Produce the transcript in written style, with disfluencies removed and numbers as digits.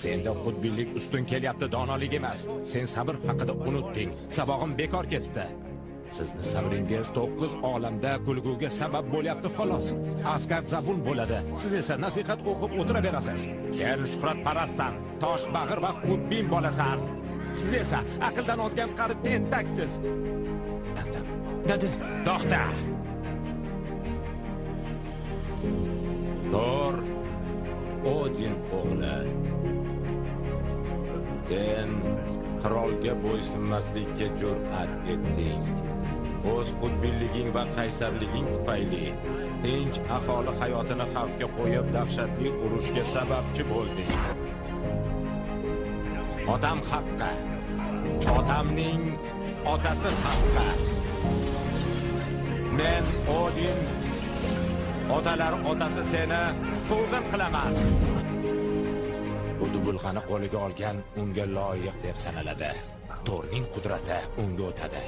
Senda xudbinlik ustun kelyapti, donolik emas. Sen sabr haqida unutding. Sabog'im bekor ketdi. Sizni sabringiz 9 olamda kulguga sabab bo'lyapti xolos. Askar zabun bo'ladi. Siz esa nasihat o'qib o'tiraverasiz. Sen shuhratparastsan, tosh bag'ir va xudbin bo'lasan. Siz esa aqldan ozgan qari tentaksiz. Dadi, to'xta. Thor, Odin o'g'li. Sen qirolga bo'ysunmaslikka jur'at etding. O'z xudbinliging va qaysarliging tufayli tinch aholi hayotini xavfga qo'yib dahshatli urushga sababchi bo'lding. Otam haqqa, otamning otasi haqqa. Men Odin, otalar otasi seni quvg'in qilaman. Bu dubulg'ani qo'liga olgan unga loyiq deb sanaladi. Thorning qudrati unga o'tadi.